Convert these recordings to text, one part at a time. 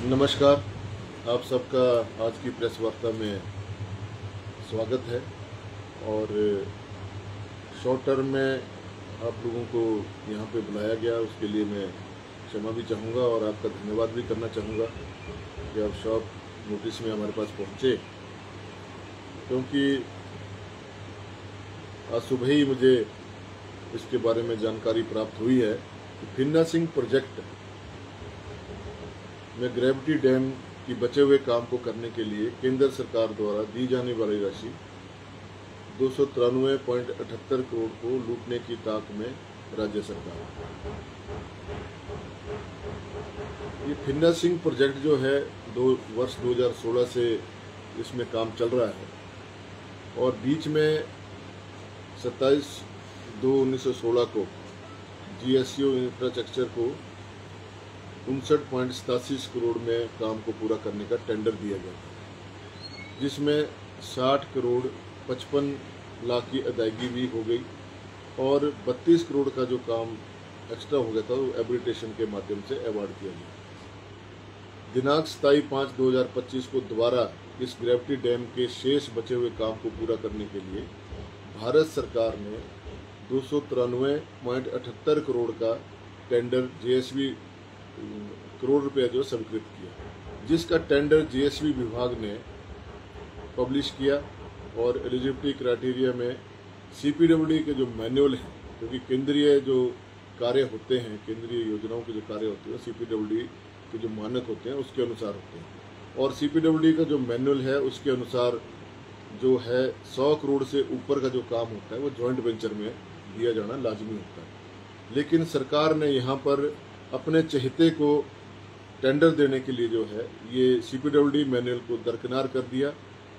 नमस्कार, आप सबका आज की प्रेस वार्ता में स्वागत है। और शॉर्ट टर्म में आप लोगों को यहाँ पे बुलाया गया, उसके लिए मैं क्षमा भी चाहूँगा और आपका धन्यवाद भी करना चाहूँगा कि आप शॉर्ट नोटिस में हमारे पास पहुँचे, क्योंकि आज सुबह ही मुझे इसके बारे में जानकारी प्राप्त हुई है कि फिन्ना सिंह प्रोजेक्ट में ग्रेविटी डैम की बचे हुए काम को करने के लिए केंद्र सरकार द्वारा दी जाने वाली राशि 293.78 करोड़ को लूटने की ताक में राज्य सरकार। ये फिन्ना सिंह प्रोजेक्ट जो है वर्ष 2016 से इसमें काम चल रहा है और बीच में 27/2/1916 को GSCO इंफ्रास्ट्रक्चर को 59.87 करोड़ में काम को पूरा करने का टेंडर दिया गया था, जिसमें 60 करोड़ 55 लाख की अदायगी भी हो गई और 32 करोड़ का जो काम एक्स्ट्रा हो गया था वो एबिलिटेशन के माध्यम से अवार्ड किया गया। दिनांक 27/5/2025 को दोबारा इस ग्रेविटी डैम के शेष बचे हुए काम को पूरा करने के लिए भारत सरकार ने 293.78 करोड़ का टेंडर JSW करोड़ रुपया जो स्वीकृत किया, जिसका टेंडर JSW विभाग ने पब्लिश किया और एलिजिबिलिटी क्राइटेरिया में CPWD के जो मैनुअल हैं, क्योंकि केंद्रीय जो कार्य होते हैं, केंद्रीय योजनाओं के जो कार्य होते हैं CPWD के जो मानक होते हैं उसके अनुसार होते हैं और CPWD का जो मैनुअल है उसके अनुसार जो है 100 करोड़ से ऊपर का जो काम होता है वो जॉइंट वेंचर में दिया जाना लाजमी होता है। लेकिन सरकार ने यहाँ पर अपने चहेते को टेंडर देने के लिए जो है ये CPWD मैनुअल को दरकिनार कर दिया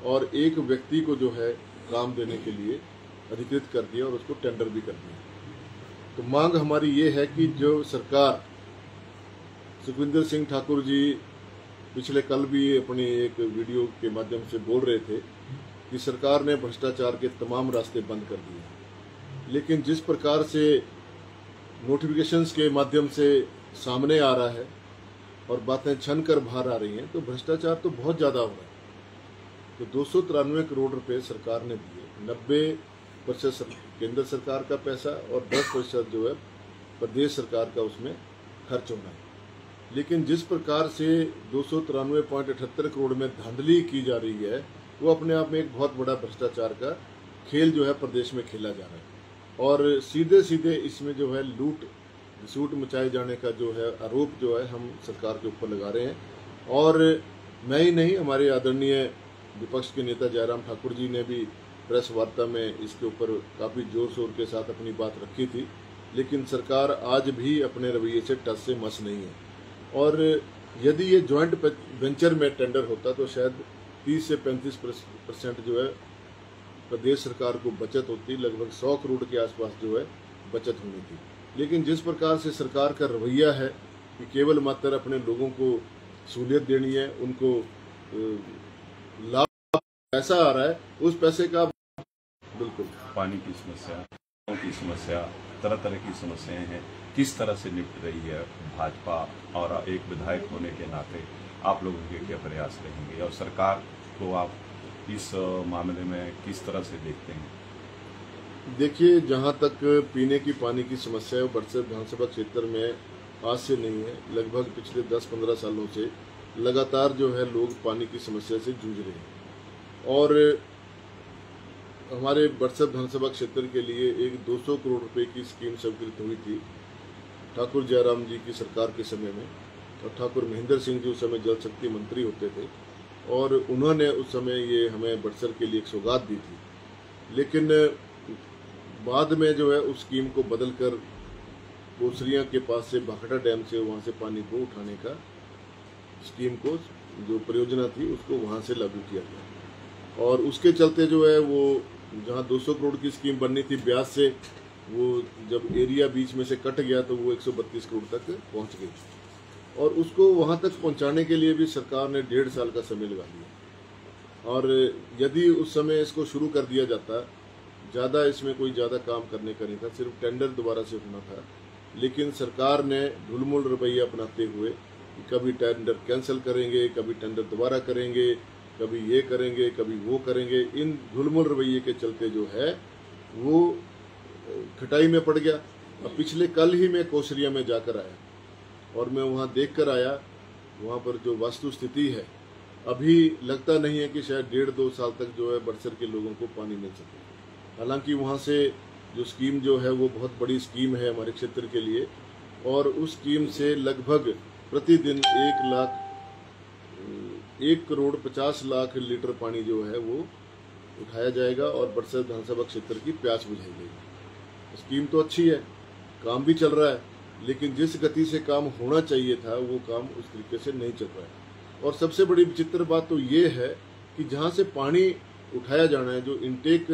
और एक व्यक्ति को जो है काम देने के लिए अधिकृत कर दिया और उसको टेंडर भी कर दिया। तो मांग हमारी ये है कि जो सरकार, सुखविंदर सिंह ठाकुर जी पिछले कल भी अपनी एक वीडियो के माध्यम से बोल रहे थे कि सरकार ने भ्रष्टाचार के तमाम रास्ते बंद कर दिए, लेकिन जिस प्रकार से नोटिफिकेशंस के माध्यम से सामने आ रहा है और बातें छन कर बाहर आ रही हैं, तो भ्रष्टाचार तो बहुत ज़्यादा हो रहा है। तो 293 करोड़ रुपए सरकार ने दिए, 90% केंद्र सरकार का पैसा और 10% जो है प्रदेश सरकार का उसमें खर्च होना है। लेकिन जिस प्रकार से 293.78 करोड़ में धांधली की जा रही है वो अपने आप में एक बहुत बड़ा भ्रष्टाचार का खेल जो है प्रदेश में खेला जा रहा है और सीधे सीधे इसमें जो है लूट मचाए जाने का जो है आरोप जो है हम सरकार के ऊपर लगा रहे हैं। और मैं ही नहीं, हमारे आदरणीय विपक्ष के नेता जयराम ठाकुर जी ने भी प्रेस वार्ता में इसके ऊपर काफ़ी जोर शोर के साथ अपनी बात रखी थी, लेकिन सरकार आज भी अपने रवैये से टस से मस नहीं है। और यदि ये जॉइंट वेंचर में टेंडर होता तो शायद 30 से 35% जो है प्रदेश सरकार को बचत होती, लगभग 100 करोड़ के आसपास जो है बचत होनी थी। लेकिन जिस प्रकार से सरकार का रवैया है कि केवल मात्र अपने लोगों को सहूलियत देनी है, उनको लाभ पैसा आ रहा है, उस पैसे का बिल्कुल पानी की समस्या, तरह तरह की समस्याएं हैं, किस तरह से निपट रही है भाजपा और एक विधायक होने के नाते आप लोगों के क्या प्रयास रहेंगे और सरकार को आप इस मामले में किस तरह से देखते हैं? देखिए, जहाँ तक पीने की पानी की समस्या है बड़सर विधानसभा क्षेत्र में आज से नहीं है, लगभग पिछले 10-15 सालों से लगातार जो है लोग पानी की समस्या से जूझ रहे हैं और हमारे बड़सर विधानसभा क्षेत्र के लिए एक 200 करोड़ रुपए की स्कीम स्वीकृत हुई थी ठाकुर जयराम जी की सरकार के समय में और ठाकुर महेंद्र सिंह जी उस समय जल शक्ति मंत्री होते थे और उन्होंने उस समय ये हमें बड़सर के लिए एक सौगात दी थी। लेकिन बाद में जो है उस स्कीम को बदलकर कोसरिया के पास से भाखड़ा डैम से वहाँ से पानी को उठाने का स्कीम को जो परियोजना थी उसको वहाँ से लागू किया गया और उसके चलते जो है वो जहाँ 200 करोड़ की स्कीम बननी थी ब्याज से, वो जब एरिया बीच में से कट गया तो वो 132 करोड़ तक पहुँच गई और उसको वहाँ तक पहुँचाने के लिए भी सरकार ने 1.5 साल का समय लगा लिया। और यदि उस समय इसको शुरू कर दिया जाता, ज़्यादा इसमें कोई ज़्यादा काम करने का नहीं था, सिर्फ टेंडर दोबारा से होना था, लेकिन सरकार ने ढुलमुल रवैया अपनाते हुए कि कभी टेंडर कैंसिल करेंगे, कभी टेंडर दोबारा करेंगे, कभी ये करेंगे, कभी वो करेंगे। इन ढुलमुल रवैये के चलते जो है वो खटाई में पड़ गया। अब पिछले कल ही मैं कोसरिया में जाकर आया और मैं वहाँ देख कर आया, वहाँ पर जो वास्तु स्थिति है, अभी लगता नहीं है कि शायद 1.5-2 साल तक जो है बड़सर के लोगों को पानी मिल सके। हालांकि वहाँ से जो स्कीम जो है वो बहुत बड़ी स्कीम है हमारे क्षेत्र के लिए, और उस स्कीम से लगभग प्रतिदिन 1 करोड़ 50 लाख लीटर पानी जो है वो उठाया जाएगा और बड़सर विधानसभा क्षेत्र की प्यास बुझाई जाएगी। स्कीम तो अच्छी है, काम भी चल रहा है, लेकिन जिस गति से काम होना चाहिए था वो काम उस तरीके से नहीं चल रहा है। और सबसे बड़ी विचित्र बात तो ये है कि जहाँ से पानी उठाया जाना है, जो इनटेक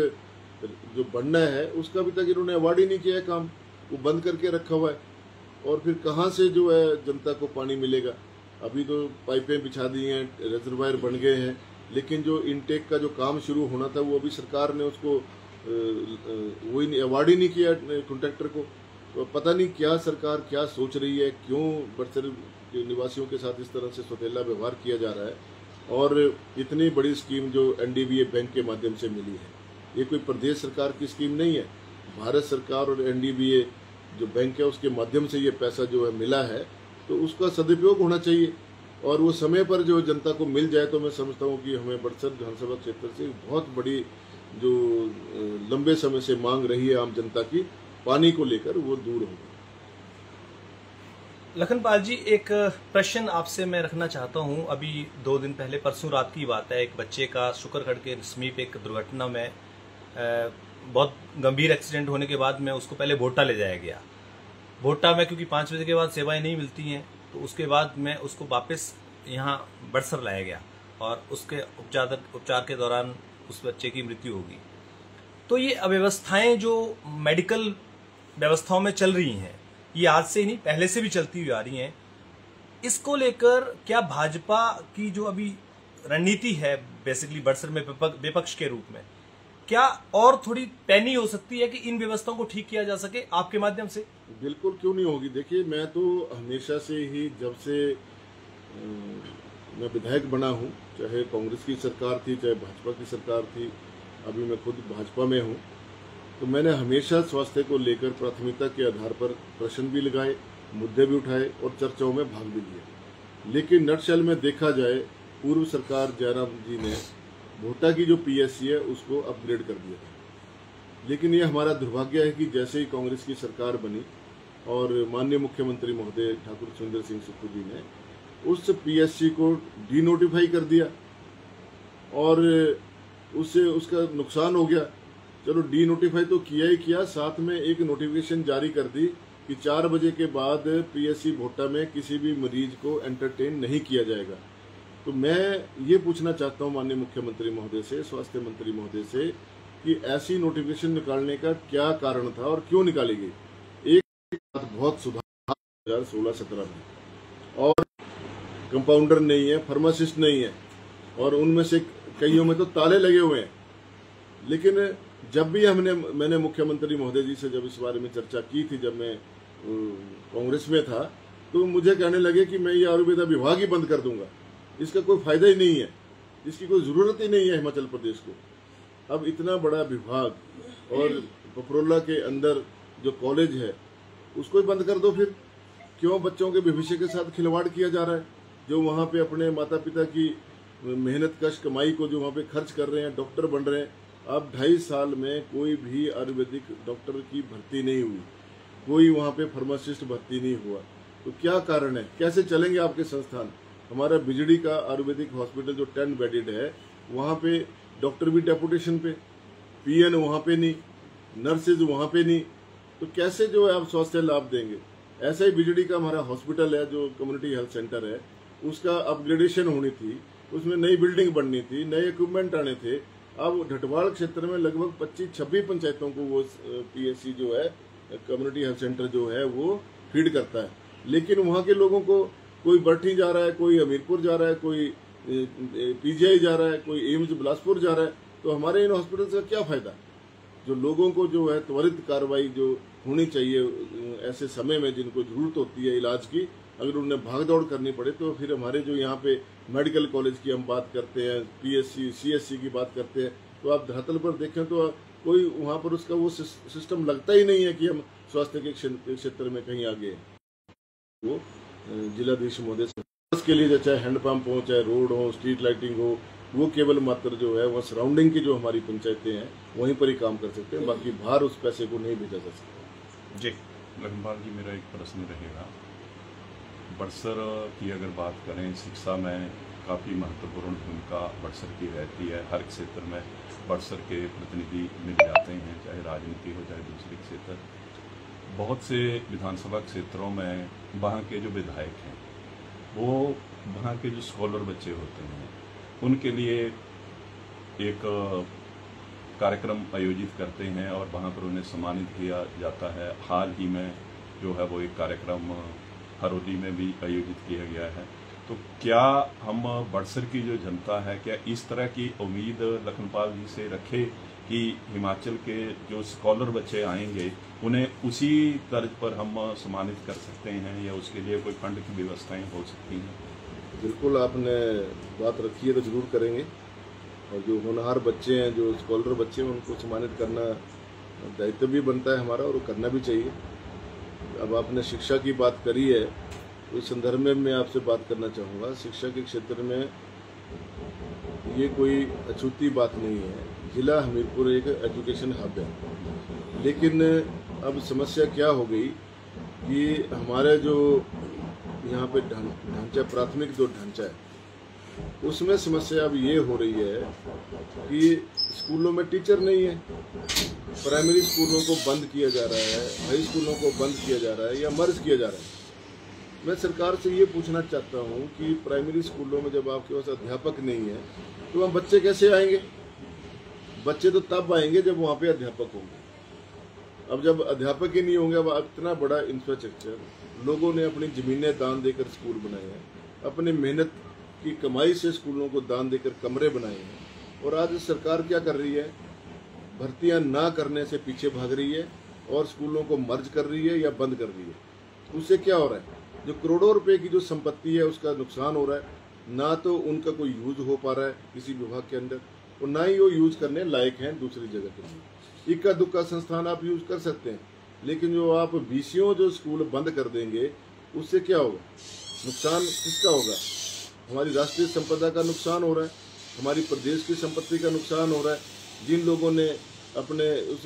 जो बनना है, उसका अभी तक इन्होंने अवार्ड ही नहीं किया है, काम वो बंद करके रखा हुआ है। और फिर कहाँ से जो है जनता को पानी मिलेगा? अभी तो पाइपें बिछा दी हैं, रिजर्वायर बन गए हैं, लेकिन जो इनटेक का जो काम शुरू होना था वो अभी सरकार ने उसको वही अवार्ड ही नहीं किया कॉन्ट्रैक्टर को। तो पता नहीं क्या सरकार क्या सोच रही है, क्यों बड़सर के निवासियों के साथ इस तरह से सौतेला व्यवहार किया जा रहा है। और इतनी बड़ी स्कीम जो एनडीबीए बैंक के माध्यम से मिली है, ये कोई प्रदेश सरकार की स्कीम नहीं है, भारत सरकार और एनडीबीए जो बैंक है उसके माध्यम से ये पैसा जो है मिला है, तो उसका सदुपयोग होना चाहिए और वो समय पर जो जनता को मिल जाए। तो मैं समझता हूँ कि हमें बड़सर विधानसभा क्षेत्र से बहुत बड़ी जो लंबे समय से मांग रही है आम जनता की पानी को लेकर, वो दूर होगी। लखनपाल जी, एक प्रश्न आपसे मैं रखना चाहता हूं। अभी 2 दिन पहले, परसों रात की बात है, एक बच्चे का शुक्रगढ़ के समीप एक दुर्घटना में बहुत गंभीर एक्सीडेंट होने के बाद में उसको पहले भोटा ले जाया गया। भोटा में क्योंकि 5 बजे के बाद सेवाएं नहीं मिलती हैं, तो उसके बाद में उसको वापस यहाँ बड़सर लाया गया और उसके उपचार के दौरान उस बच्चे की मृत्यु हो गई। तो ये अव्यवस्थाएं जो मेडिकल व्यवस्थाओं में चल रही हैं, ये आज से ही नहीं, पहले से भी चलती हुई आ रही हैं। इसको लेकर क्या भाजपा की जो अभी रणनीति है बेसिकली बड़सर में विपक्ष के रूप में, क्या और थोड़ी पैनी हो सकती है कि इन व्यवस्थाओं को ठीक किया जा सके आपके माध्यम से? बिल्कुल, क्यों नहीं होगी। देखिए, मैं तो हमेशा से ही, जब से मैं विधायक बना हूँ, चाहे कांग्रेस की सरकार थी चाहे भाजपा की सरकार थी, अभी मैं खुद भाजपा में हूँ, तो मैंने हमेशा स्वास्थ्य को लेकर प्राथमिकता के आधार पर प्रश्न भी लगाए, मुद्दे भी उठाए और चर्चाओं में भाग भी लिया। लेकिन नटशेल में देखा जाए, पूर्व सरकार जयराम जी ने भोटा की जो पीएससी है उसको अपग्रेड कर दिया था। लेकिन ये हमारा दुर्भाग्य है कि जैसे ही कांग्रेस की सरकार बनी और माननीय मुख्यमंत्री महोदय ठाकुर सुंदर सिंह सुक्खू जी ने उस पीएससी को डीनोटिफाई कर दिया और उससे उसका नुकसान हो गया। चलो, डीनोटिफाई तो किया ही किया, साथ में एक नोटिफिकेशन जारी कर दी कि 4 बजे के बाद पीएससी भोटा में किसी भी मरीज को एंटरटेन नहीं किया जाएगा। तो मैं ये पूछना चाहता हूँ माननीय मुख्यमंत्री महोदय से, स्वास्थ्य मंत्री महोदय से, कि ऐसी नोटिफिकेशन निकालने का क्या कारण था और क्यों निकाली गई। एक बात बहुत सुधार 2016-17 में, और कंपाउंडर नहीं है, फार्मासिस्ट नहीं है, और उनमें से कईयों में तो ताले लगे हुए हैं। लेकिन जब भी मैंने मुख्यमंत्री महोदय जी से जब इस बारे में चर्चा की थी, जब मैं कांग्रेस में था, तो मुझे कहने लगे कि मैं ये आयुर्वेदा विभाग ही बंद कर दूंगा, इसका कोई फायदा ही नहीं है, इसकी कोई जरूरत ही नहीं है हिमाचल प्रदेश को। अब इतना बड़ा विभाग और पपरोला के अंदर जो कॉलेज है उसको ही बंद कर दो। फिर क्यों बच्चों के भविष्य के साथ खिलवाड़ किया जा रहा है? जो वहाँ पे अपने माता पिता की मेहनत कश कमाई को जो वहाँ पे खर्च कर रहे हैं, डॉक्टर बन रहे हैं। अब 2.5 साल में कोई भी आयुर्वेदिक डॉक्टर की भर्ती नहीं हुई, कोई वहाँ पे फार्मासिस्ट भर्ती नहीं हुआ, तो क्या कारण है? कैसे चलेंगे आपके संस्थान? हमारा बिजड़ी का आयुर्वेदिक हॉस्पिटल जो 10 बेडेड है, वहाँ पे डॉक्टर भी डेपुटेशन पे, पीएन वहाँ पे नहीं, नर्सेज वहाँ पे नहीं, तो कैसे जो है आप स्वास्थ्य लाभ देंगे? ऐसा ही बिजड़ी का हमारा हॉस्पिटल है जो कम्युनिटी हेल्थ सेंटर है, उसका अपग्रेडेशन होनी थी, उसमें नई बिल्डिंग बननी थी, नए इक्विपमेंट आने थे। अब ढटवाल क्षेत्र में लगभग 25-26 पंचायतों को वो पीएससी जो है, कम्युनिटी हेल्थ सेंटर जो है, वो फीड करता है। लेकिन वहाँ के लोगों को कोई बरठी जा रहा है, कोई हमीरपुर जा रहा है, कोई पीजीआई जा रहा है, कोई एम्स बिलासपुर जा रहा है, तो हमारे इन हॉस्पिटल का क्या फायदा? जो लोगों को जो है त्वरित कार्रवाई जो होनी चाहिए ऐसे समय में जिनको जरूरत होती है इलाज की, अगर उन्हें भाग दौड़ करनी पड़े तो फिर हमारे जो यहाँ पे मेडिकल कॉलेज की हम बात करते हैं, PSC CSC की बात करते हैं, तो आप धरातल पर देखें तो कोई वहाँ पर उसका वो सिस्टम लगता ही नहीं है कि हम स्वास्थ्य के क्षेत्र में कहीं आगे हैं। वो जिलाधीश महोदय के लिए चाहे हैंडपंप हो, चाहे रोड हो, स्ट्रीट लाइटिंग हो, वो केवल मात्र जो है वो सराउंडिंग की जो हमारी पंचायतें हैं वहीं पर ही काम कर सकते हैं, बाकी बाहर उस पैसे को नहीं भेजा जा सकता। जी लखनपाल जी, मेरा एक प्रश्न रहेगा। बड़सर की अगर बात करें, शिक्षा में काफ़ी महत्वपूर्ण भूमिका बड़सर की रहती है। हर क्षेत्र में बड़सर के प्रतिनिधि मिल जाते हैं, चाहे राजनीति हो चाहे दूसरे क्षेत्र। बहुत से विधानसभा क्षेत्रों में वहाँ के जो विधायक हैं वो वहाँ के जो स्कॉलर बच्चे होते हैं उनके लिए एक कार्यक्रम आयोजित करते हैं और वहाँ पर उन्हें सम्मानित किया जाता है। हाल ही में जो है वो एक कार्यक्रम हरौली में भी आयोजित किया गया है। तो क्या हम बड़सर की जो जनता है, क्या इस तरह की उम्मीद लखनपाल जी से रखे कि हिमाचल के जो स्कॉलर बच्चे आएंगे उन्हें उसी तर्ज पर हम सम्मानित कर सकते हैं, या उसके लिए कोई फंड की व्यवस्थाएं हो सकती हैं? बिल्कुल, आपने बात रखी है तो जरूर करेंगे। और जो होनहार बच्चे हैं, जो स्कॉलर बच्चे हैं, उनको सम्मानित करना दायित्व भी बनता है हमारा और वो करना भी चाहिए। अब आपने शिक्षा की बात करी है, तो इस संदर्भ में मैं आपसे बात करना चाहूँगा। शिक्षा के क्षेत्र में ये कोई अछूती बात नहीं है। जिला हमीरपुर एक एजुकेशन हब है, लेकिन अब समस्या क्या हो गई कि हमारे जो यहाँ पे ढांचा, प्राथमिक जो ढांचा है, उसमें समस्या अब ये हो रही है कि स्कूलों में टीचर नहीं है। प्राइमरी स्कूलों को बंद किया जा रहा है, हाई स्कूलों को बंद किया जा रहा है या मर्ज किया जा रहा है। मैं सरकार से ये पूछना चाहता हूँ कि प्राइमरी स्कूलों में जब आपके पास अध्यापक नहीं है तो वहाँ बच्चे कैसे आएंगे? बच्चे तो तब आएंगे जब वहाँ पे अध्यापक होंगे। अब जब अध्यापक ही नहीं होंगे, अब इतना बड़ा इंफ्रास्ट्रक्चर, लोगों ने अपनी जमीनें दान देकर स्कूल बनाए हैं, अपने मेहनत की कमाई से स्कूलों को दान देकर कमरे बनाए हैं, और आज सरकार क्या कर रही है? भर्तियां ना करने से पीछे भाग रही है और स्कूलों को मर्ज कर रही है या बंद कर रही है। उससे क्या हो रहा है? जो करोड़ों रुपए की जो संपत्ति है उसका नुकसान हो रहा है। ना तो उनका कोई यूज हो पा रहा है किसी विभाग के अंदर, और ना ही वो यूज करने लायक हैं दूसरी जगह के लिए। इक्का दुक्का संस्थान आप यूज कर सकते हैं, लेकिन जो आप बीसीओ जो स्कूल बंद कर देंगे, उससे क्या होगा? नुकसान किसका होगा? हमारी राष्ट्रीय संपदा का नुकसान हो रहा है, हमारी प्रदेश की संपत्ति का नुकसान हो रहा है। जिन लोगों ने अपने उस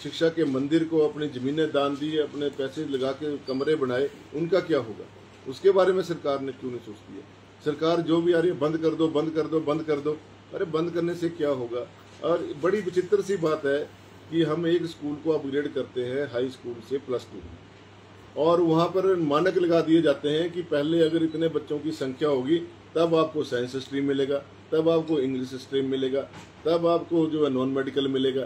शिक्षा के मंदिर को अपनी जमीनें दान दी, अपने पैसे लगा के कमरे बनाए, उनका क्या होगा? उसके बारे में सरकार ने क्यों नहीं सोचती है? सरकार जो भी आ रही है, बंद कर दो, बंद कर दो, बंद कर दो। अरे बंद करने से क्या होगा? और बड़ी विचित्र सी बात है कि हम एक स्कूल को अपग्रेड करते हैं हाई स्कूल से +2, और वहाँ पर मानक लगा दिए जाते हैं कि पहले अगर इतने बच्चों की संख्या होगी तब आपको साइंस स्ट्रीम मिलेगा, तब आपको इंग्लिश स्ट्रीम मिलेगा, तब आपको जो है नॉन मेडिकल मिलेगा।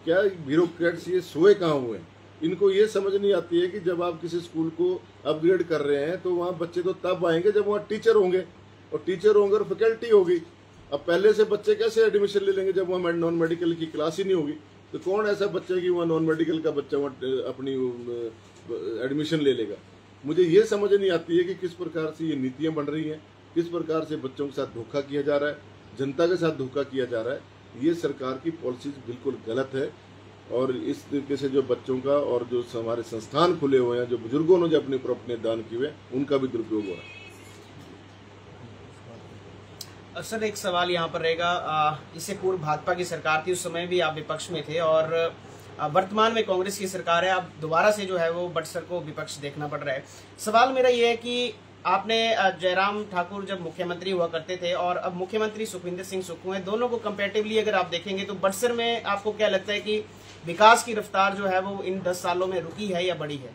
क्या ब्यूरोक्रेट्स ये सोए कहाँ हुए हैं? इनको ये समझ नहीं आती है कि जब आप किसी स्कूल को अपग्रेड कर रहे हैं तो वहाँ बच्चे तो तब आएंगे जब वहाँ टीचर होंगे, और टीचर होंगे और फैकल्टी होगी। अब पहले से बच्चे कैसे एडमिशन ले लेंगे जब वहाँ नॉन मेडिकल की क्लास ही नहीं होगी? तो कौन ऐसा बच्चा कि वहाँ नॉन मेडिकल का बच्चा वहाँ अपनी एडमिशन ले लेगा? मुझे ये समझ नहीं आती है कि किस प्रकार से ये नीतियाँ बन रही हैं, किस प्रकार से बच्चों के साथ धोखा किया जा रहा है, जनता के साथ धोखा किया जा रहा है। ये सरकार की पॉलिसीज बिल्कुल गलत है, और इस तरीके से जो बच्चों का और जो हमारे संस्थान खुले हुए हैं, जो बुजुर्गों ने जो अपने प्रॉपर्टी दान किए हुए, उनका भी दुरुपयोग हो रहा है। सर, एक सवाल यहाँ पर रहेगा। इससे पूर्व भाजपा की सरकार थी, उस समय भी आप विपक्ष में थे, और वर्तमान में कांग्रेस की सरकार है। अब दोबारा से जो है वो बड़सर को विपक्ष देखना पड़ रहा है। सवाल मेरा ये है कि आपने जयराम ठाकुर जब मुख्यमंत्री हुआ करते थे और अब मुख्यमंत्री सुखविंदर सिंह सुक्खू हैं, दोनों को कंपैरेटिवली अगर आप देखेंगे तो बड़सर में आपको क्या लगता है कि विकास की रफ्तार जो है वो इन 10 सालों में रुकी है या बढ़ी है?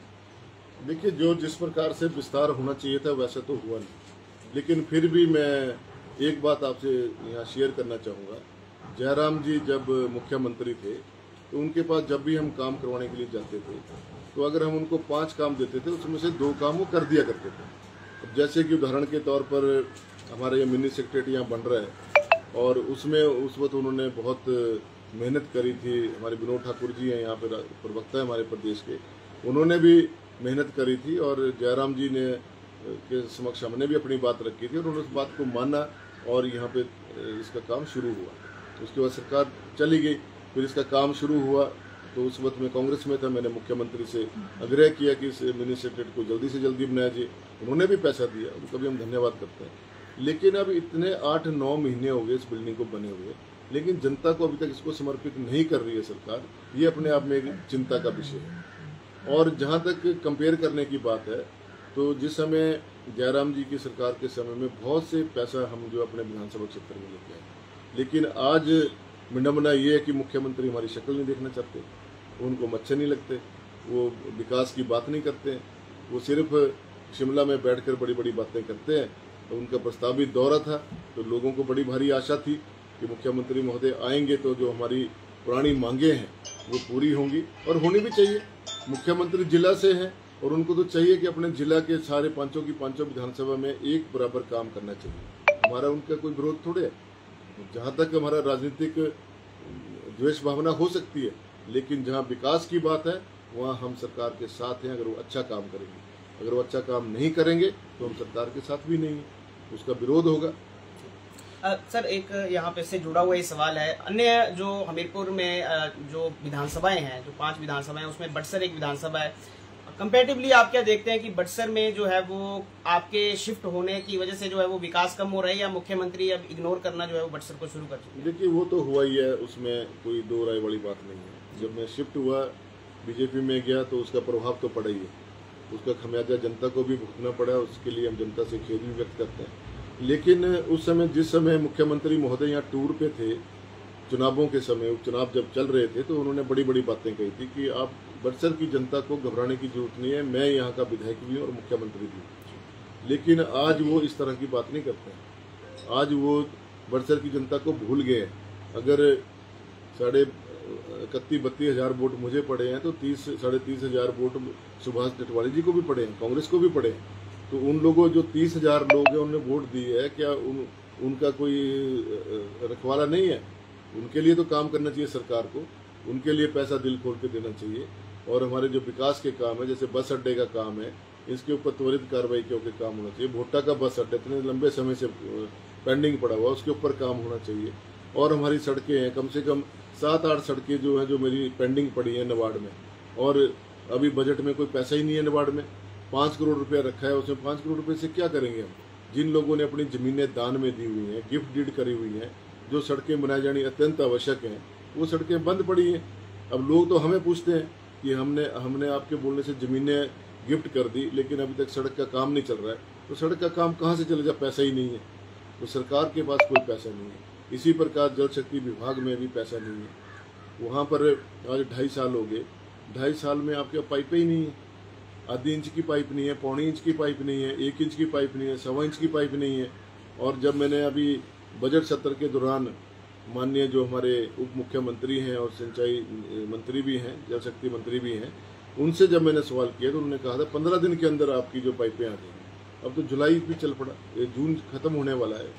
देखिए, जो जिस प्रकार से विस्तार होना चाहिए था वैसा तो हुआ नहीं, लेकिन फिर भी मैं एक बात आपसे यहाँ शेयर करना चाहूँगा। जयराम जी जब मुख्यमंत्री थे तो उनके पास जब भी हम काम करवाने के लिए जाते थे तो अगर हम उनको 5 काम देते थे उसमें से 2 काम वो कर दिया करते थे। जैसे कि उदाहरण के तौर पर हमारे यहाँ मिनी सेक्रेटरी यहाँ बन रहा है, और उसमें उस वक्त उन्होंने बहुत मेहनत करी थी। हमारे विनोद ठाकुर जी हैं यहाँ पर प्रवक्ता है हमारे प्रदेश के, उन्होंने भी मेहनत करी थी, और जयराम जी ने के समक्ष हमने भी अपनी बात रखी थी और उन्होंने उस बात को माना और यहाँ पे इसका काम शुरू हुआ। उसके बाद सरकार चली गई, फिर इसका काम शुरू हुआ तो उस वक्त मैं कांग्रेस में था। मैंने मुख्यमंत्री से आग्रह किया कि इस मिनी सेक्रेटरीट को जल्दी से जल्दी बनाया जाए। उन्होंने भी पैसा दिया, उनका भी हम धन्यवाद करते हैं। लेकिन अब इतने 8-9 महीने हो गए इस बिल्डिंग को बने हुए, लेकिन जनता को अभी तक इसको समर्पित नहीं कर रही है सरकार। ये अपने आप में एक चिंता का विषय है। और जहाँ तक कंपेयर करने की बात है तो जिस समय जयराम जी की सरकार के समय में बहुत से पैसा हम जो अपने विधानसभा क्षेत्र में लेके आए, लेकिन आज विडम्बना ये है कि मुख्यमंत्री हमारी शक्ल नहीं देखना चाहते, उनको अच्छे नहीं लगते, वो विकास की बात नहीं करते, वो सिर्फ शिमला में बैठकर बड़ी बड़ी बातें करते हैं। तो उनका प्रस्तावित दौरा था तो लोगों को बड़ी भारी आशा थी कि मुख्यमंत्री महोदय आएंगे तो जो हमारी पुरानी मांगे हैं वो पूरी होंगी, और होनी भी चाहिए। मुख्यमंत्री जिला से हैं और उनको तो चाहिए कि अपने जिला के सारे पांचों विधानसभा में एक बराबर काम करना चाहिए। हमारा उनका कोई विरोध थोड़े है। जहाँ तक हमारा राजनीतिक द्वेष भावना हो सकती है, लेकिन जहाँ विकास की बात है वहाँ हम सरकार के साथ हैं अगर वो अच्छा काम करेंगे। अगर वो अच्छा काम नहीं करेंगे तो हम सरकार के साथ भी नहीं हैं, उसका विरोध होगा। सर, एक यहाँ पे से जुड़ा हुआ ये सवाल है, अन्य जो हमीरपुर में जो विधानसभाएं हैं, जो 5 विधानसभाएं हैं, उसमें बड़सर एक विधानसभा है। कंपैरेटिवली आप क्या देखते हैं कि बड़सर में जो है वो आपके शिफ्ट होने की वजह से जो है वो विकास कम हो रहा है, या मुख्यमंत्री अब इग्नोर करना जो है वो बड़सर को शुरू कर चुके हैं? देखिए, वो तो हुआ ही है, उसमें कोई दो राय वाली बात नहीं है। जब मैं शिफ्ट हुआ, बीजेपी में गया, तो उसका प्रभाव तो पड़ा ही है। उसका खमियाजा जनता को भी भुगतना पड़ा, उसके लिए हम जनता से खेद भी व्यक्त करते हैं। लेकिन उस समय जिस समय मुख्यमंत्री महोदय यहाँ टूर पे थे, चुनावों के समय, उपचुनाव जब चल रहे थे, तो उन्होंने बड़ी बड़ी बातें कही थी कि आप बड़सर की जनता को घबराने की जरूरत नहीं है, मैं यहाँ का विधायक भी हूँ और मुख्यमंत्री भी हूँ। लेकिन आज वो इस तरह की बात नहीं करते हैं। आज वो बड़सर की जनता को भूल गए हैं। अगर 31-32 हज़ार वोट मुझे पड़े हैं तो 30-30.5 हज़ार वोट सुभाष टेटवाड़ी जी को भी पड़े हैं, कांग्रेस को भी पड़े हैं। तो उन लोगों जो 30 हज़ार लोग हैं उन्होंने वोट दी है, क्या उनका कोई रखवाला नहीं है? उनके लिए तो काम करना चाहिए सरकार को, उनके लिए पैसा दिल खोल के देना चाहिए। और हमारे जो विकास के काम है, जैसे बस अड्डे का काम है, इसके ऊपर त्वरित कार्रवाई के काम होना चाहिए। भोटा का बस अड्डा इतने लंबे समय से पेंडिंग पड़ा हुआ, उसके ऊपर काम होना चाहिए। और हमारी सड़कें हैं, कम से कम 7-8 सड़कें जो हैं जो मेरी पेंडिंग पड़ी हैं नवाड़ में, और अभी बजट में कोई पैसा ही नहीं है। नवाड़ में 5 करोड़ रुपया रखा है, उसमें 5 करोड़ रुपये से क्या करेंगे हम? जिन लोगों ने अपनी ज़मीनें दान में दी हुई हैं, गिफ्ट डीड करी हुई हैं, जो सड़कें बनाई जानी अत्यंत आवश्यक हैं, वो सड़कें बंद पड़ी हैं। अब लोग तो हमें पूछते हैं कि हमने आपके बोलने से ज़मीनें गिफ्ट कर दी, लेकिन अभी तक सड़क का काम नहीं चल रहा है। तो सड़क का काम कहाँ से चलेगा? पैसा ही नहीं है, तो सरकार के पास कोई पैसा नहीं है। इसी प्रकार जल शक्ति विभाग में भी पैसा नहीं है। वहाँ पर आज 2.5 साल हो गए, 2.5 साल में आपके पाइपें ही नहीं है। आधी इंच की पाइप नहीं है, पौनी इंच की पाइप नहीं है, 1 इंच की पाइप नहीं है, 1.25 इंच की पाइप नहीं है। और जब मैंने अभी बजट सत्र के दौरान माननीय जो हमारे उप मुख्यमंत्री हैं और सिंचाई मंत्री भी हैं, जल शक्ति मंत्री भी हैं, उनसे जब मैंने सवाल किया तो उन्होंने कहा था 15 दिन के अंदर आपकी जो पाइपें आ जाएंगी। अब तो जुलाई भी चल पड़ा, ये जून खत्म होने वाला है,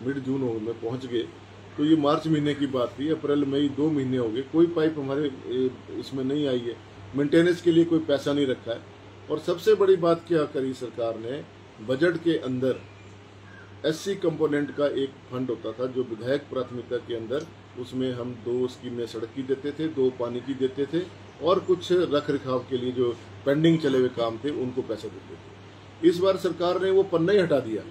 मिड जून में पहुंच गए। तो ये मार्च महीने की बात थी, अप्रैल मई 2 महीने हो गए, कोई पाइप हमारे इसमें नहीं आई है। मेंटेनेंस के लिए कोई पैसा नहीं रखा है। और सबसे बड़ी बात क्या करी सरकार ने, बजट के अंदर SC कंपोनेंट का एक फंड होता था जो विधायक प्राथमिकता के अंदर, उसमें हम 2 स्कीमें सड़क की देते थे, 2 पानी की देते थे, और कुछ रख रखाव के लिए जो पेंडिंग चले हुए काम थे उनको पैसा देते थे। इस बार सरकार ने वो पन्ना ही हटा दिया,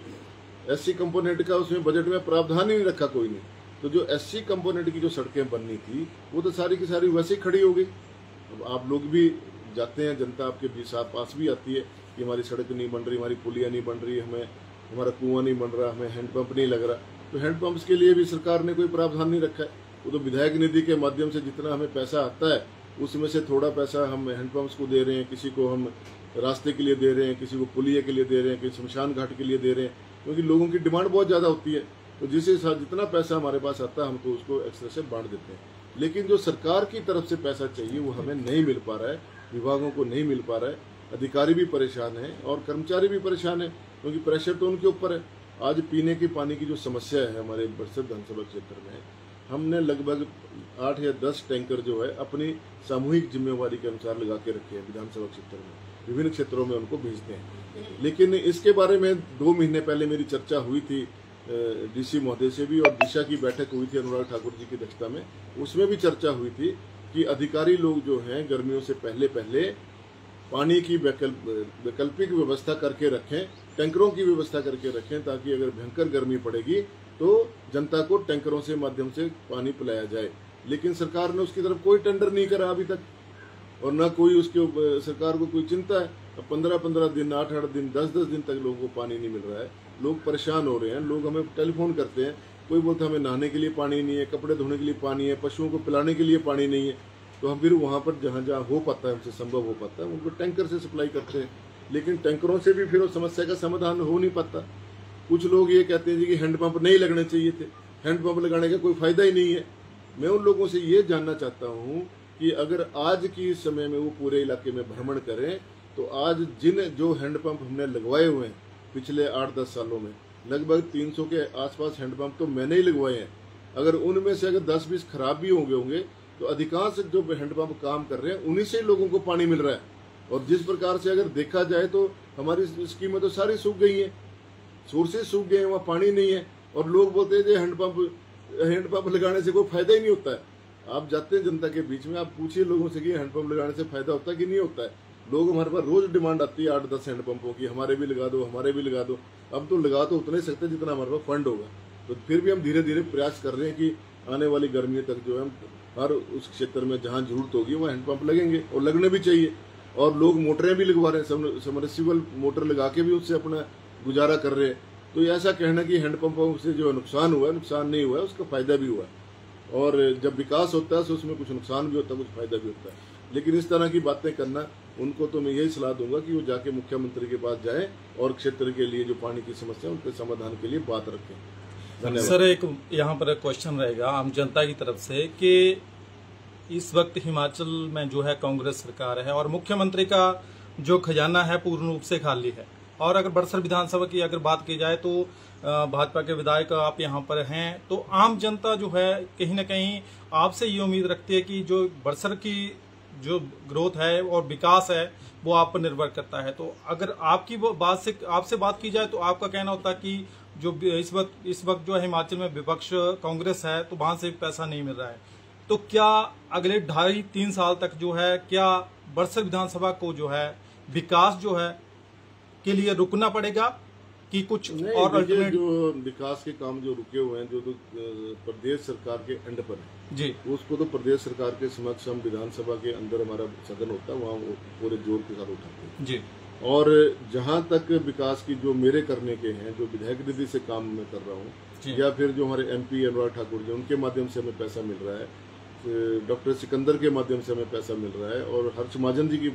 SC कंपोनेंट का उसमें बजट में प्रावधान ही नहीं रखा कोई नहीं। तो जो SC कंपोनेंट की जो सड़कें बननी थी वो तो सारी की सारी वैसे ही खड़ी हो गई। अब आप लोग भी जाते हैं, जनता आपके पास भी आती है कि हमारी सड़क नहीं बन रही, हमारी पुलिया नहीं बन रही, हमारा कुआं नहीं बन रहा, हमें हैंडपंप नहीं लग रहा। तो हैंडपंप्स के लिए भी सरकार ने कोई प्रावधान नहीं रखा है। वो तो विधायक निधि के माध्यम से जितना हमें पैसा आता है उसमें से थोड़ा पैसा हम हैंडपंप्स को दे रहे हैं, किसी को हम रास्ते के लिए दे रहे हैं, किसी को पुलिया के लिए दे रहे हैं, किसी शमशान घाट के लिए दे रहे हैं, क्योंकि लोगों की डिमांड बहुत ज़्यादा होती है। तो जिस हिसाब जितना पैसा हमारे पास आता है हम तो उसको एक्स्ट्रा से बांट देते हैं। लेकिन जो सरकार की तरफ से पैसा चाहिए वो हमें नहीं मिल पा रहा है, विभागों को नहीं मिल पा रहा है। अधिकारी भी परेशान हैं और कर्मचारी भी परेशान हैं, क्योंकि प्रेशर तो उनके ऊपर है। आज पीने के पानी की जो समस्या है हमारे बड़सर विधानसभा क्षेत्र में, हमने लगभग 8 या 10 टैंकर जो है अपनी सामूहिक जिम्मेवारी के अनुसार लगा के रखे हैं विधानसभा क्षेत्र में, विभिन्न क्षेत्रों में उनको भेजते हैं। लेकिन इसके बारे में 2 महीने पहले मेरी चर्चा हुई थी डीसी महोदय से भी, और दिशा की बैठक हुई थी अनुराग ठाकुर जी की अध्यक्षता में। उसमें भी चर्चा हुई थी कि अधिकारी लोग जो हैं गर्मियों से पहले पहले पानी की वैकल्पिक व्यवस्था करके रखें, टैंकरों की व्यवस्था करके रखें, ताकि अगर भयंकर गर्मी पड़ेगी तो जनता को टैंकरों से माध्यम से पानी पिलाया जाए। लेकिन सरकार ने उसकी तरफ कोई टेंडर नहीं करा अभी तक, और न कोई उसके सरकार को कोई चिंता है। 15-15 दिन, 8-8 दिन, 10-10 दिन तक लोगों को पानी नहीं मिल रहा है। लोग परेशान हो रहे हैं। लोग हमें टेलीफोन करते हैं, कोई बोलता है हमें नहाने के लिए पानी नहीं है, कपड़े धोने के लिए पानी है, पशुओं को पिलाने के लिए पानी नहीं है। तो हम फिर वहाँ पर जहाँ जहाँ हो पाता है, हमसे संभव हो पाता है, उनको टैंकर से सप्लाई करते हैं। लेकिन टैंकरों से भी फिर उस समस्या का समाधान हो नहीं पाता। कुछ लोग ये कहते हैं जी कि हैंडपंप नहीं लगने चाहिए थे, हैंडपंप लगाने का कोई फायदा ही नहीं है। मैं उन लोगों से ये जानना चाहता हूँ कि अगर आज की समय में वो पूरे इलाके में भ्रमण करें तो आज जो हैंडपंप हमने लगवाए हुए हैं पिछले 8-10 सालों में, लगभग 300 के आसपास हैंडपंप तो मैंने ही लगवाए हैं। अगर उनमें से अगर 10-20 खराब भी होंगे तो अधिकांश जो हैंडपंप काम कर रहे हैं उन्हीं से लोगों को पानी मिल रहा है। और जिस प्रकार से अगर देखा जाए तो हमारी स्कीमें तो सारी सूख गई हैं, सोर्सेज सूख गए हैं, वहाँ पानी नहीं है। और लोग बोलते हैं हैंडपंप लगाने से कोई फायदा ही नहीं होता है। आप जाते हैं जनता के बीच में, आप पूछिए लोगों से कि हैंडपंप लगाने से फायदा होता है कि नहीं होता है। लोग हमारे पास रोज डिमांड आती है 8-10 हैंडपंपों की, हमारे भी लगा दो, हमारे भी लगा दो। अब तो लगा तो उतना ही सकते जितना हमारे पास फंड होगा। तो फिर भी हम धीरे धीरे प्रयास कर रहे हैं कि आने वाली गर्मियों तक जो है हम हर उस क्षेत्र में जहाँ जरूरत होगी वहाँ हैंडपंप लगेंगे, और लगने भी चाहिए। और लोग मोटरें भी लगवा रहे हैं, सबमर्सिबल मोटर लगा के भी उससे अपना गुजारा कर रहे हैं। तो ऐसा कहना कि हैंडपंपों से जो नुकसान हुआ है, नुकसान नहीं हुआ है, उसका फायदा भी हुआ है। और जब विकास होता है तो उसमें कुछ नुकसान भी होता है, कुछ फायदा भी होता है। लेकिन इस तरह की बातें करना, उनको तो मैं यही सलाह दूंगा कि वो जाके मुख्यमंत्री के पास जाएं और क्षेत्र के लिए जो पानी की समस्या उनके समाधान के लिए बात रखें। धन्यवाद। सर, एक यहाँ पर एक क्वेश्चन रहेगा आम जनता की तरफ से कि इस वक्त हिमाचल में जो है कांग्रेस सरकार है और मुख्यमंत्री का जो खजाना है पूर्ण रूप से खाली है, और अगर बड़सर विधानसभा की अगर बात की जाए तो भाजपा के विधायक आप यहाँ पर हैं, तो आम जनता जो है कहीं ना कहीं आपसे ये उम्मीद रखती है कि जो बड़सर की जो ग्रोथ है और विकास है वो आप पर निर्भर करता है। तो अगर आपकी बात से आपसे बात की जाए तो आपका कहना होता है कि जो इस वक्त जो है हिमाचल में विपक्ष कांग्रेस है तो वहां से पैसा नहीं मिल रहा है, तो क्या अगले 2.5-3 साल तक जो है क्या बड़सर विधानसभा को जो है विकास जो है के लिए रुकना पड़ेगा कि कुछ और अल्टरनेट? जो विकास के काम जो रुके हुए हैं, जो तो प्रदेश सरकार के एंड पर है जी, उसको तो प्रदेश सरकार के समक्ष हम विधानसभा के अंदर हमारा सदन होता है, वहाँ पूरे जोर के साथ उठाते हैं जी। और जहाँ तक विकास की जो मेरे करने के हैं, जो विधायक निधि से काम मैं कर रहा हूँ, या फिर जो हमारे MP अनुराग ठाकुर जी उनके माध्यम से हमें पैसा मिल रहा है, डॉक्टर सिकंदर के माध्यम से हमें पैसा मिल रहा है, और हर्ष महाजन जी की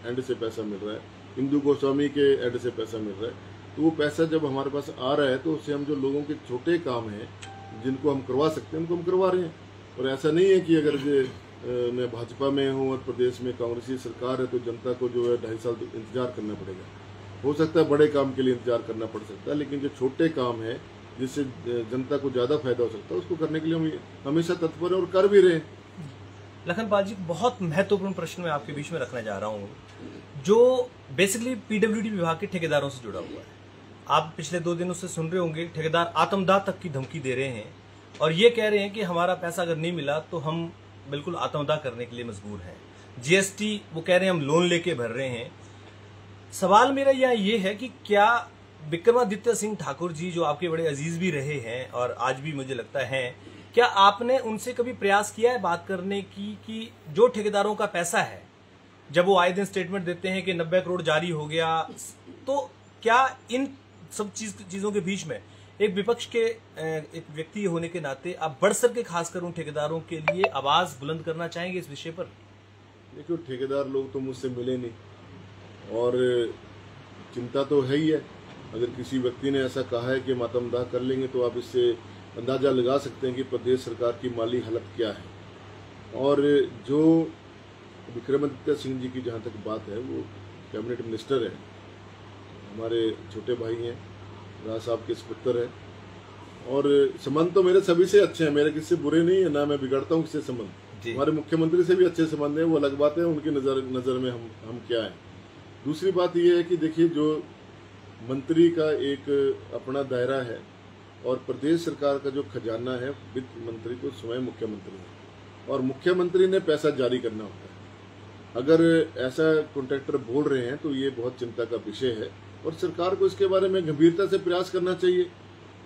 एंड से पैसा मिल रहा है, इंदु गोस्वामी के एंड से पैसा मिल रहा है। तो वो पैसा जब हमारे पास आ रहा है तो उससे हम जो लोगों के छोटे काम हैं जिनको हम करवा सकते हैं उनको हम करवा रहे हैं। और ऐसा नहीं है कि अगर मैं भाजपा में हूँ और प्रदेश में कांग्रेसी सरकार है तो जनता को जो है 2.5 साल तो इंतजार करना पड़ेगा। हो सकता है बड़े काम के लिए इंतजार करना पड़ सकता है, लेकिन जो छोटे काम है जिससे जनता को ज्यादा फायदा हो सकता है उसको करने के लिए हम हमेशा तत्पर है और कर भी रहे हैं। लखनपाल जी, बहुत महत्वपूर्ण प्रश्न मैं आपके बीच में रखने जा रहा हूँ जो बेसिकली PWD विभाग के ठेकेदारों से जुड़ा हुआ है। आप पिछले 2 दिनों से सुन रहे होंगे, ठेकेदार आत्मदाह तक की धमकी दे रहे हैं और ये कह रहे हैं कि हमारा पैसा अगर नहीं मिला तो हम बिल्कुल आत्मदाह करने के लिए मजबूर हैं। GST वो कह रहे हैं हम लोन लेके भर रहे हैं। सवाल मेरा यहाँ ये है कि क्या विक्रमादित्य सिंह ठाकुर जी जो आपके बड़े अजीज भी रहे हैं और आज भी मुझे लगता है, क्या आपने उनसे कभी प्रयास किया है बात करने की कि जो ठेकेदारों का पैसा है, जब वो आए दिन स्टेटमेंट देते हैं कि 90 करोड़ जारी हो गया, तो क्या इन सब चीजों के बीच में एक विपक्ष के एक व्यक्ति होने के नाते आप बड़सर के खासकर उन ठेकेदारों के लिए आवाज बुलंद करना चाहेंगे इस विषय पर? देखिए, ठेकेदार लोग तो मुझसे मिले नहीं और चिंता तो है ही है। अगर किसी व्यक्ति ने ऐसा कहा है कि मातमदाह कर लेंगे तो आप इससे अंदाजा लगा सकते हैं कि प्रदेश सरकार की माली हालत क्या है। और जो विक्रमादित्य सिंह जी की जहाँ तक बात है, वो कैबिनेट मिनिस्टर है, हमारे छोटे भाई हैं, राज साहब के सुपुत्र हैं और संबंध तो मेरे सभी से अच्छे हैं, मेरे किसी बुरे नहीं है, ना मैं बिगड़ता हूँ किसी संबंध। हमारे मुख्यमंत्री से भी अच्छे संबंध है, वो अलग बात है, उनकी नजर में हम क्या है। दूसरी बात यह है कि देखिए, जो मंत्री का एक अपना दायरा है और प्रदेश सरकार का जो खजाना है, वित्त मंत्री तो स्वयं मुख्यमंत्री है और मुख्यमंत्री ने पैसा जारी करना होता है। अगर ऐसा कॉन्ट्रैक्टर बोल रहे हैं तो ये बहुत चिंता का विषय है और सरकार को इसके बारे में गंभीरता से प्रयास करना चाहिए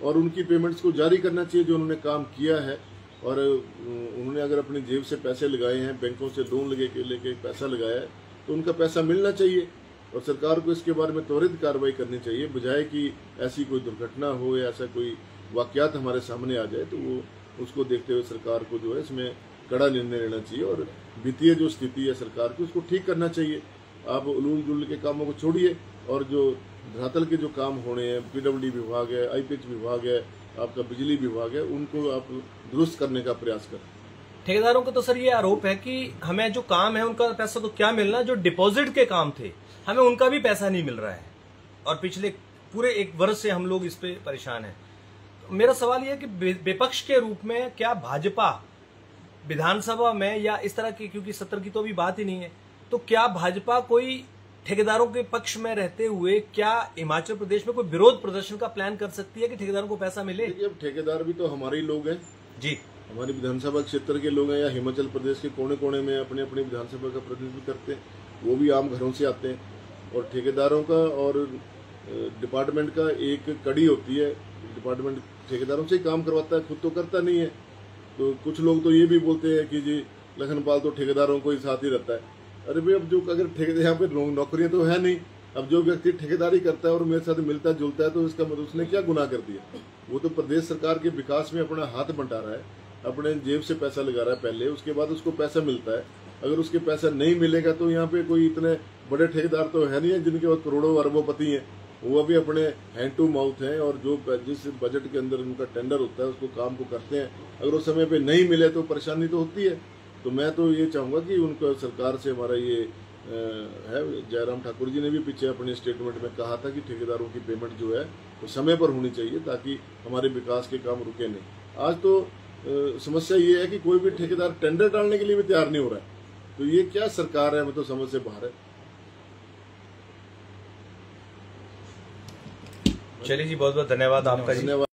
और उनकी पेमेंट्स को जारी करना चाहिए जो उन्होंने काम किया है। और उन्होंने अगर अपनी जेब से पैसे लगाए हैं, बैंकों से लोन लेके पैसा लगाया है, तो उनका पैसा मिलना चाहिए और सरकार को इसके बारे में त्वरित कार्रवाई करनी चाहिए, बजाय कि ऐसी कोई दुर्घटना हो या ऐसा कोई वाकयात हमारे सामने आ जाए तो वो उसको देखते हुए सरकार को जो है इसमें कड़ा निर्णय लेना चाहिए और वित्तीय जो स्थिति है सरकार की उसको ठीक करना चाहिए। आप उलूल जुल के कामों को छोड़िए और जो धरातल के जो काम होने हैं, पीडब्ल्यूडी विभाग है, आईपीएच विभाग है, आपका बिजली विभाग है, उनको आप दुरुस्त करने का प्रयास करें। ठेकेदारों का तो सर ये आरोप है कि हमें जो काम है उनका पैसा तो क्या मिलना, जो डिपॉजिट के काम थे हमें उनका भी पैसा नहीं मिल रहा है और पिछले पूरे 1 वर्ष से हम लोग इस पे परेशान हैं। तो मेरा सवाल यह है कि विपक्ष के रूप में क्या भाजपा विधानसभा में या इस तरह की, क्योंकि सत्र की तो अभी बात ही नहीं है, तो क्या भाजपा कोई ठेकेदारों के पक्ष में रहते हुए क्या हिमाचल प्रदेश में कोई विरोध प्रदर्शन का प्लान कर सकती है कि ठेकेदारों को पैसा मिले? देखिए, अब ठेकेदार भी तो हमारे ही लोग हैं जी, हमारी विधानसभा क्षेत्र के लोग हैं या हिमाचल प्रदेश के कोने कोने में अपने अपने विधानसभा का प्रतिनिधित्व करते हैं, वो भी आम घरों से आते हैं और ठेकेदारों का और डिपार्टमेंट का एक कड़ी होती है। डिपार्टमेंट ठेकेदारों से ही काम करवाता है, खुद तो करता नहीं है। तो कुछ लोग तो ये भी बोलते हैं कि जी लखनपाल तो ठेकेदारों को ही साथ ही रहता है। अरे भाई, अब जो अगर ठेकेदार यहाँ पे नौकरियां तो है नहीं, अब जो व्यक्ति ठेकेदारी करता है और मेरे साथ मिलता जुलता है तो इसका मतलब उसने क्या गुनाह कर दिया? वो तो प्रदेश सरकार के विकास में अपना हाथ बंटा रहा है, अपने जेब से पैसा लगा रहा है पहले, उसके बाद उसको पैसा मिलता है। अगर उसके पैसा नहीं मिलेगा तो यहाँ पे कोई इतने बड़े ठेकेदार तो है नहीं है जिनके पास करोड़ों अरबोपति हैं, वो अभी अपने हैंड टू माउथ हैं और जो जिस बजट के अंदर उनका टेंडर होता है उसको काम को करते हैं। अगर वो समय पे नहीं मिले तो परेशानी तो होती है। तो मैं तो ये चाहूंगा कि उनको सरकार से हमारा ये है, जयराम ठाकुर जी ने भी पीछे अपने स्टेटमेंट में कहा था कि ठेकेदारों की पेमेंट जो है वो समय पर होनी चाहिए ताकि हमारे विकास के काम रुके नहीं। आज तो समस्या ये है कि कोई भी ठेकेदार टेंडर डालने के लिए भी तैयार नहीं हो रहा है। तो ये क्या सरकार है, मैं तो समझ से बाहर है। चलिए जी, बहुत बहुत धन्यवाद आपका जी।